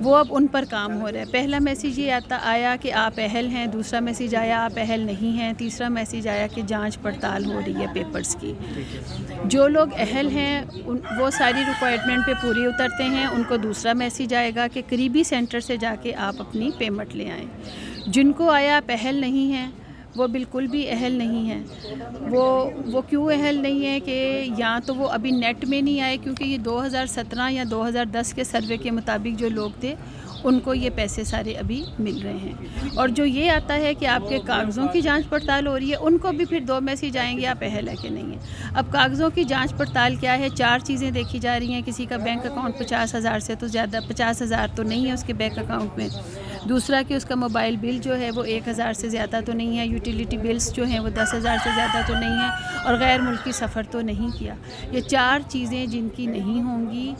وہ اب ان پر کام ہو رہا ہے. پہلا میسیج یہ آیا کہ آپ اہل ہیں, دوسرا میسیج آیا آپ اہل نہیں ہیں, تیسرا میسیج آیا کہ جانچ پڑتال ہو رہی ہے پیپرز کی. جو لوگ اہل ہیں وہ ساری ریکوائرمنٹ پہ پوری اترتے ہیں, ان کو دوسرا میسیج آئے گا کہ قریبی سینٹر سے جا کے آپ اپنی پیمنٹ لے آئیں. جن کو آیا آپ اہل نہیں ہیں وہ بالکل بھی اہل نہیں ہیں. وہ کیوں اہل نہیں ہے کہ یا تو وہ ابھی نیٹ میں نہیں آئے, کیونکہ یہ 2017 یا 2010 کے سروے کے مطابق جو لوگ تھے ان کو یہ پیسے سارے ابھی مل رہے ہیں. اور جو یہ آتا ہے کہ آپ کے کاغذوں کی جانچ پڑتال ہو رہی ہے, ان کو بھی پھر 2 میسیج آئیں گے آپ اہل ہے کہ نہیں ہے. اب کاغذوں کی جانچ پڑتال کیا ہے؟ 4 چیزیں دیکھی جا رہی ہیں. کسی کا بینک اکاؤنٹ 50,000 سے تو زیادہ, 50,000 تو نہیں ہے اس کے بینک اکاؤنٹ میں. دوسرا کہ اس کا موبائل بل جو ہے وہ 1,000 سے زیادہ تو نہیں ہے. یوٹیلیٹی بلز جو ہیں وہ 10,000 سے زیادہ تو نہیں ہیں, اور غیر ملکی سفر تو نہیں کیا. یہ 4 چیزیں جن کی نہیں ہوں گی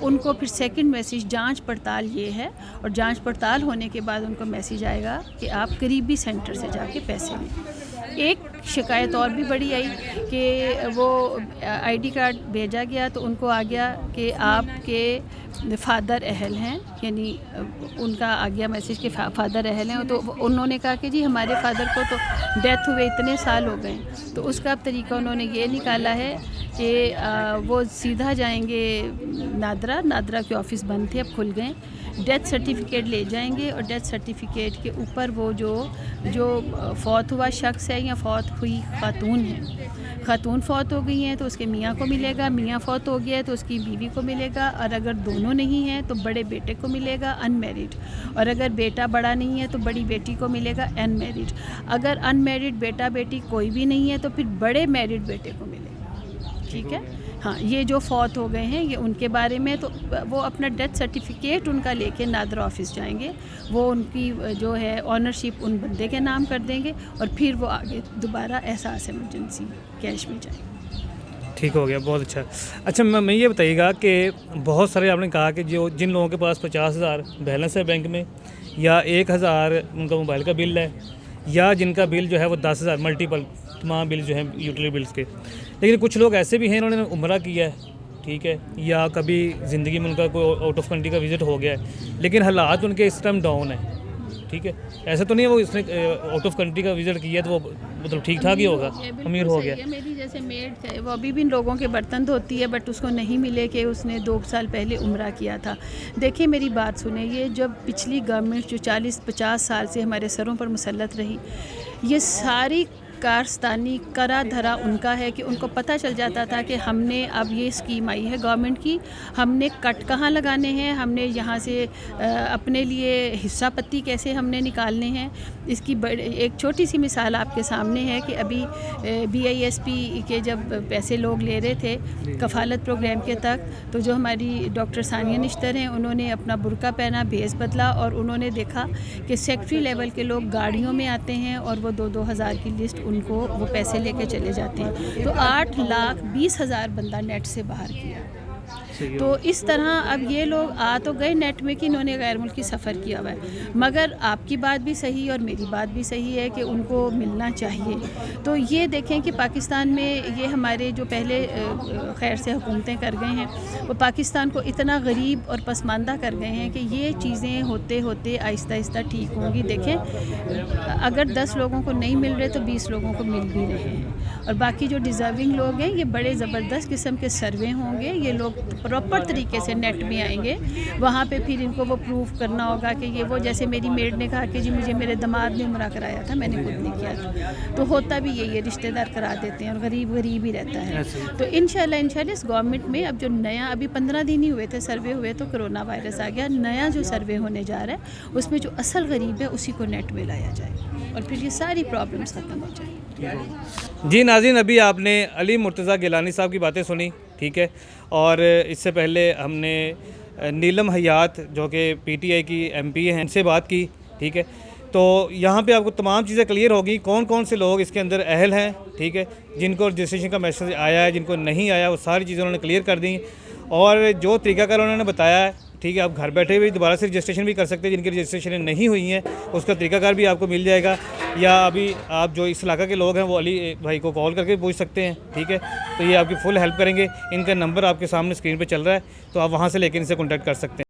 ان کو پھر سیکنڈ میسیج جانچ پڑتال یہ ہے, اور جانچ پڑتال ہونے کے بعد ان کو میسیج آئے گا کہ آپ قریبی سینٹر سے جا کے پیسے لیں. ایک شکایت اور بھی بڑی آئی کہ وہ آئی ڈی کارڈ بھیجا گیا تو ان کو آ گیا کہ آپ کے فادر اہل ہیں, یعنی ان کا آ گیا میسیج کہ فادر اہل ہیں. تو انہوں نے کہا کہ جی ہمارے فادر کو تو ڈیتھ ہوئے اتنے سال ہو گئے. تو اس کا اب طریقہ انہوں نے یہ نکالا ہے کہ وہ سیدھا جائیں گے نادرا کے آفس بند تھے, اب کھل گئے. ڈیتھ سرٹیفکیٹ لے جائیں گے, اور ڈیتھ سرٹیفکیٹ کے اوپر وہ جو فوت ہوا شخص ہے یا فوت ہوئی خاتون ہے, خاتون فوت ہو گئی ہیں تو اس کے میاں کو ملے گا, میاں فوت ہو گیا ہے تو اس کی بیوی کو ملے گا, اور اگر دونوں نہیں ہیں تو بڑے بیٹے کو ملے گا ان میرڈ, اور اگر بیٹا بڑا نہیں ہے تو بڑی بیٹی کو ملے گا ان میرڈ. اگر ان میرڈ بیٹا بیٹی کوئی بھی نہیں ہے تو پھر بڑے میرڈ بیٹے کو ملے گا. ٹھیک ہے, ہاں یہ جو فوت ہو گئے ہیں یہ ان کے بارے میں. تو وہ اپنا ڈیتھ سرٹیفکیٹ ان کا لے کے نادرا آفس جائیں گے, وہ ان کی جو ہے آنرشپ ان بندے کے نام کر دیں گے, اور پھر وہ آگے دوبارہ احساس ایمرجنسی کیش میں جائیں گے. ٹھیک ہو گیا, بہت اچھا. اچھا میں یہ بتائیے گا کہ بہت سارے آپ نے کہا کہ جن لوگوں کے پاس 50,000 بیلنس ہے بینک میں, یا 1,000 ان کا موبائل کا بل ہے, یا جن کا بل جو ہے وہ 10,000 ملٹیپل تمام بل جو ہیں یوٹیلیٹی بلز کے. لیکن کچھ لوگ ایسے بھی ہیں انہوں نے عمرہ کیا ہے, ٹھیک ہے, یا کبھی زندگی میں ان کا کوئی آؤٹ آف کنٹری کا وزٹ ہو گیا ہے, لیکن حالات ان کے اس ٹائم ڈاؤن ہیں. ٹھیک ہے, ایسا تو نہیں ہے وہ اس نے آؤٹ آف کنٹری کا وزٹ کیا ہے تو وہ مطلب ٹھیک ٹھاک ہی ہوگا, امیر ہو گیا. میری جیسے میڈ ہے وہ ابھی بھی لوگوں کے برتن دھوتی ہے, بٹ اس کو نہیں ملے کہ اس نے 2 سال پہلے عمرہ کیا تھا. دیکھیں میری بات سنیں, یہ جب پچھلی گورنمنٹ جو 40-50 سال سے ہمارے سروں پر مسلط رہی, یہ ساری کارستانی کرا دھرا ان کا ہے کہ ان کو پتہ چل جاتا تھا کہ ہم نے اب یہ اسکیم آئی ہے گورنمنٹ کی, ہم نے کٹ کہاں لگانے ہیں, ہم نے یہاں سے اپنے لیے حصہ پتی کیسے ہم نے نکالنے ہیں. اس کی ایک چھوٹی سی مثال آپ کے سامنے ہے کہ ابھی BISP کے جب پیسے لوگ لے رہے تھے کفالت پروگرام کے تک, تو جو ہماری ڈاکٹر ثانیہ نشتر ہیں انہوں نے اپنا برقع پہنا, بھیس بدلا, اور انہوں نے دیکھا کہ سیکٹری لیول کے لوگ گاڑیوں میں آتے ہیں اور وہ 2-2 ہزار کی لسٹ ان کو وہ پیسے لے کے چلے جاتے ہیں. تو 8,20,000 بندہ نیٹ سے باہر کیا. تو اس طرح اب یہ لوگ آ تو گئے نیٹ میں کہ انہوں نے غیر ملکی سفر کیا ہوا ہے, مگر آپ کی بات بھی صحیح اور میری بات بھی صحیح ہے کہ ان کو ملنا چاہیے. تو یہ دیکھیں کہ پاکستان میں یہ ہمارے جو پہلے خیر سے حکومتیں کر گئے ہیں وہ پاکستان کو اتنا غریب اور پسماندہ کر گئے ہیں کہ یہ چیزیں ہوتے ہوتے آہستہ آہستہ ٹھیک ہوں گی. دیکھیں اگر 10 لوگوں کو نہیں مل رہے تو 20 لوگوں کو مل بھی رہے ہیں, اور باقی جو ڈیزرونگ لوگ ہیں یہ بڑے زبردست قسم کے سروے ہوں گے. یہ لوگ پراپر طریقے سے نیٹ میں آئیں گے, وہاں پہ پھر ان کو وہ پروف کرنا ہوگا کہ یہ وہ, جیسے میری میڈ نے کہا کہ جی مجھے میرے داماد نے عمرہ کرایا تھا, میں نے خود نہیں کیا تھا. تو ہوتا بھی یہ رشتہ دار کرا دیتے ہیں, اور غریب ہی رہتا ہے. تو انشاءاللہ اس گورنمنٹ میں اب جو نیا ابھی 15 دن ہی ہوئے تھے سروے ہوئے تو کرونا وائرس آ گیا, نیا جو سروے ہونے جا رہا ہے اس میں جو اصل غریب ہے اسی کو نیٹ میں لایا جائے, اور پھر یہ ساری پرابلمس ختم ہو جائیں. جی ناظرین, ابھی آپ نے علی مرتضیٰ گیلانی صاحب کی باتیں سنی, ٹھیک ہے, اور اس سے پہلے ہم نے نیلم حیات جو کہ PTI کی MP ہیں ان سے بات کی, ٹھیک ہے. تو یہاں پہ آپ کو تمام چیزیں کلیئر ہوگی کون کون سے لوگ اس کے اندر اہل ہیں, ٹھیک ہے, جن کو رجسٹریشن کا میسج آیا ہے, جن کو نہیں آیا, وہ ساری چیزیں انہوں نے کلیئر کر دیں. اور جو طریقہ کار انہوں نے بتایا ہے, ٹھیک ہے, آپ گھر بیٹھے ہوئے دوبارہ سے رجسٹریشن بھی کر سکتے ہیں. جن کی رجسٹریشن نہیں ہوئی ہیں اس کا طریقہ کار بھی آپ کو مل جائے گا, یا ابھی آپ جو اس علاقہ کے لوگ ہیں وہ علی بھائی کو کال کر کے پوچھ سکتے ہیں, ٹھیک ہے. تو یہ آپ کی فل ہیلپ کریں گے. ان کا نمبر آپ کے سامنے اسکرین پہ چل رہا ہے, تو آپ وہاں سے لے کے ان سے کانٹیکٹ کر سکتے ہیں.